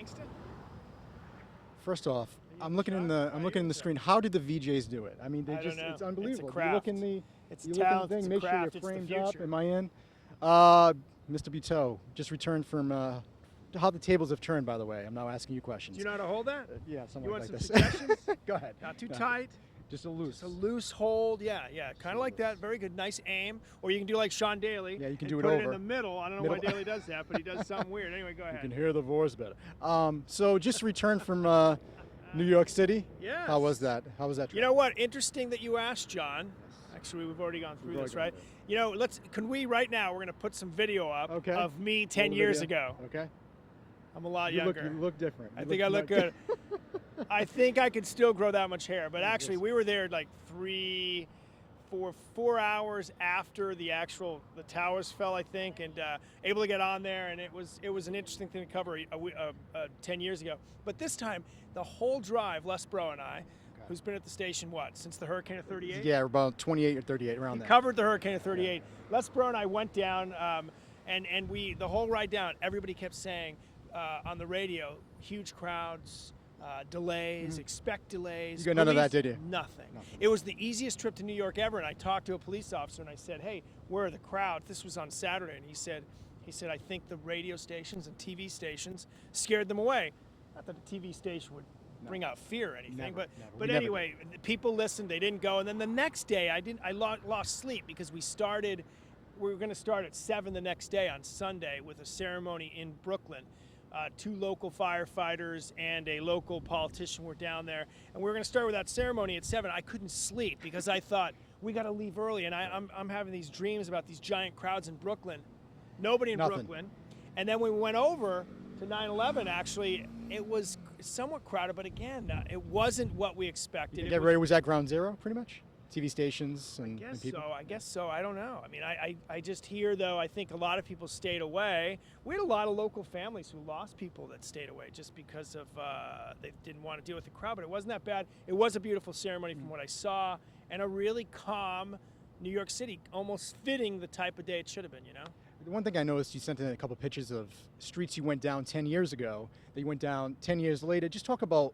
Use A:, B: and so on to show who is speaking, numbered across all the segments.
A: gangsta?
B: First off, I'm looking in the screen. How did the VJs do it? I mean,
A: I don't know.
B: it's unbelievable.
A: It's a craft.
B: You look in the
A: It's
B: you
A: a
B: look in
A: talent,
B: the
A: it's
B: thing,
A: a
B: make sure
A: craft,
B: you're
A: it's the
B: framed up.
A: future.
B: Am I in? Mr. Buteau just returned from how the tables have turned, by the way. I'm now asking you questions.
A: Do you know how to hold that?
B: Yeah, something
A: You
B: like
A: want some
B: this.
A: suggestions?
B: Go ahead.
A: Not too tight.
B: Just a loose.
A: Just a loose hold. Yeah, kind of like that. Very good. Nice aim. Or you can do like Sean Daly.
B: Yeah, you can
A: and
B: do it
A: put
B: over.
A: it in the middle. I don't know why Daly does that, but he does something weird. Anyway, go ahead.
B: You can hear the voice better. So just returned from New York City.
A: Yes.
B: How was that? How was that trip?
A: You know what? Interesting that you asked, John. Actually, we've already gone through this, right? You know, can we right now, we're going to put some video up of me 10 years ago.
B: Okay.
A: I'm a lot younger.
B: You look different.
A: I think I look good. I think I could still grow that much hair, but actually we were there like 4 hours after the towers fell, I think, and able to get on there, and it was an interesting thing to cover 10 years ago. But this time, the whole drive, Les Bro and I, who's been at the station, since the hurricane of 38?
B: Yeah, about 28 or 38, around there.
A: Covered the hurricane of 38. Yeah. Les Bro and I went down, and the whole ride down, everybody kept saying on the radio, huge crowds, delays, expect delays.
B: You got none of that, did you?
A: Nothing. It was the easiest trip to New York ever, and I talked to a police officer, and I said, hey, where are the crowds? This was on Saturday, and he said, I think the radio stations and TV stations scared them away. Not that a TV station would bring out fear or anything, but anyway, people listened. They didn't go, and then the next day, I lost sleep because we were going to start at 7 the next day on Sunday with a ceremony in Brooklyn. 2 local firefighters and a local politician were down there, and we were going to start with that ceremony at 7. I couldn't sleep because I thought we got to leave early, and I'm having these dreams about these giant crowds in Brooklyn. Nobody in Brooklyn. And then we went over to 9/11. Actually, it was somewhat crowded, but again, it wasn't what we expected.
B: Was that ground zero, pretty much? TV stations and people?
A: I guess so. I don't know. I mean, I just hear, though, I think a lot of people stayed away. We had a lot of local families who lost people that stayed away just because of they didn't want to deal with the crowd, but it wasn't that bad. It was a beautiful ceremony from what I saw, and a really calm New York City, almost fitting the type of day it should have been, you know?
B: The one thing I noticed, you sent in a couple pictures of streets you went down 10 years ago, that you went down 10 years later. Just talk about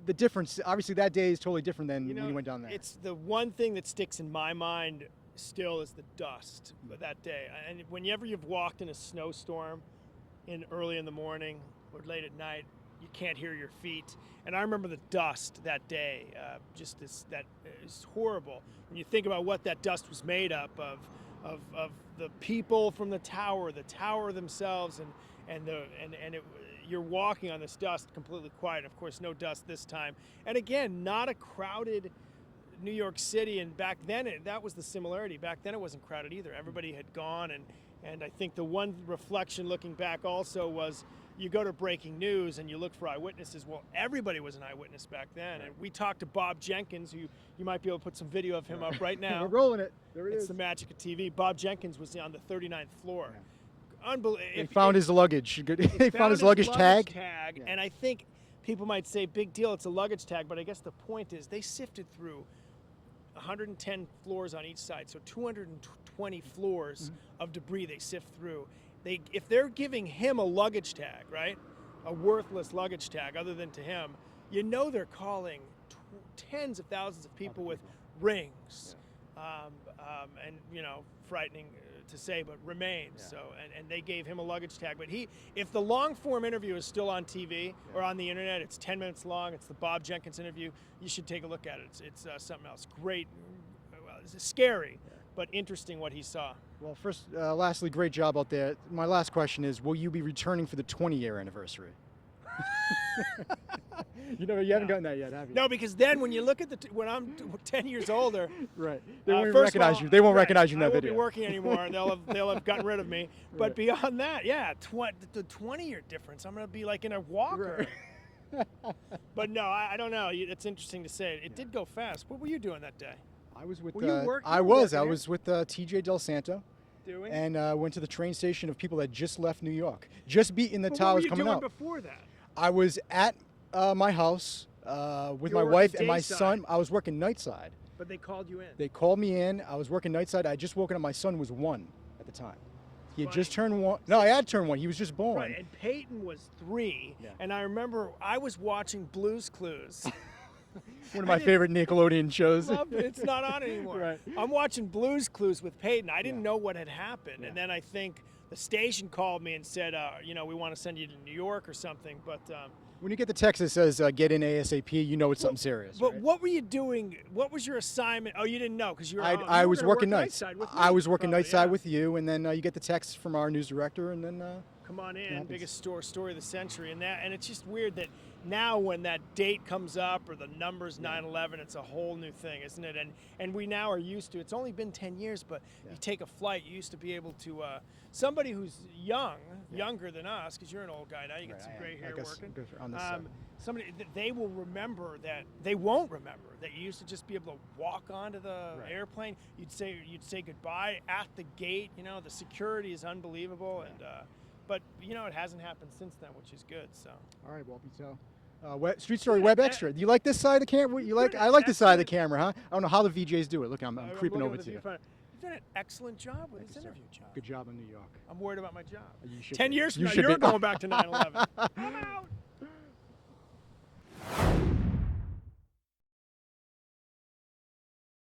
B: the difference. Obviously, that day is totally different than when you went down there.
A: It's the one thing that sticks in my mind still is the dust that day. And whenever you've walked in a snowstorm early in the morning or late at night, you can't hear your feet. And I remember the dust that day, that is horrible. When you think about what that dust was made up of the people from the tower themselves, you're walking on this dust completely quiet. Of course, no dust this time. And again, not a crowded New York City. And back then, that was the similarity. Back then, it wasn't crowded either. Everybody had gone. And I think the one reflection looking back also was you go to breaking news and you look for eyewitnesses. Well, everybody was an eyewitness back then. And we talked to Bob Jenkins, who you might be able to put some video of him up right now.
B: We're rolling it. There it is.
A: It's the magic of TV. Bob Jenkins was on the 39th floor.
B: Yeah.
A: Unbelievable.
B: They found his luggage. They found his luggage tag.
A: Yeah. And I think people might say, big deal, it's a luggage tag, but I guess the point is they sifted through 110 floors on each side, so 220 floors of debris they sift through. If they're giving him a luggage tag, right, a worthless luggage tag other than to him, you know they're calling tens of thousands of people with rings, and frightening to say, but remains. So, and they gave him a luggage tag. But if the long form interview is still on TV or on the internet, it's 10 minutes long. It's the Bob Jenkins interview. You should take a look at it. It's something else. Great, it's scary, but interesting what he saw.
B: Well, lastly, great job out there. My last question is, will you be returning for the 20-year anniversary? You haven't gotten that yet, have you?
A: No, because then when you look at when I'm 10 years older,
B: right? They won't even recognize you. They won't recognize you in that
A: I
B: video.
A: won't be working anymore. They'll have gotten rid of me. But beyond that, the 20-year difference, I'm going to be like in a walker. Right. But no, I don't know. It's interesting to say. It did go fast. What were you doing that day?
B: I was with.
A: Were you working?
B: I was with TJ Del Santo.
A: Doing?
B: And went to the train station of people that just left New York, just beating the towers coming out.
A: What were you doing before that?
B: I was at my house with my wife and my son. I was working night side.
A: But they called you in.
B: They called me in. I was working night side. I had just woken up. My son was 1 at the time. He had
A: funny.
B: just turned 1. No, I had turned 1. He was just born.
A: Right, and Peyton was 3.
B: Yeah.
A: And I remember I was watching Blue's Clues.
B: One of my favorite Nickelodeon shows.
A: It's not on anymore.
B: Right.
A: I'm watching Blue's Clues with Peyton. I didn't know what had happened.
B: Yeah.
A: And then I think the station called me and said, we want to send you to New York or something. But
B: when you get the text that says get in ASAP, you know it's something serious.
A: But
B: right?
A: what were you doing? What was your assignment? Oh, you didn't know because you were.
B: I was working nights.
A: Nightside with me,
B: I was working
A: probably,
B: nightside
A: yeah.
B: with you, and then you get the text from our news director, and then
A: Come on in,
B: happens.
A: biggest story of the century, and it's just weird that now when that date comes up or the numbers 9/11, it's a whole new thing, isn't it? And we now are used to. It's only been 10 years, but you take a flight. You used to be able to. Somebody who's younger than us, because you're an old guy now. You get some gray hair working.
B: On this side.
A: Somebody they will remember that. They won't remember that you used to just be able to walk onto the airplane. You'd say goodbye at the gate. The security is unbelievable, and but it hasn't happened since then, which is good. So.
B: All right, Walt Buteau. Street Story Web Extra. Do you like this side of the camera? I like this side of the camera, huh? I don't know how the VJs do it. Look, I'm creeping over to you.
A: You've done an excellent job with this interview, John.
B: Good job in New York.
A: I'm worried about my job.
B: You should
A: 10
B: be.
A: years from
B: You
A: now,
B: should
A: you're
B: be.
A: going back to 9/11. I'm out.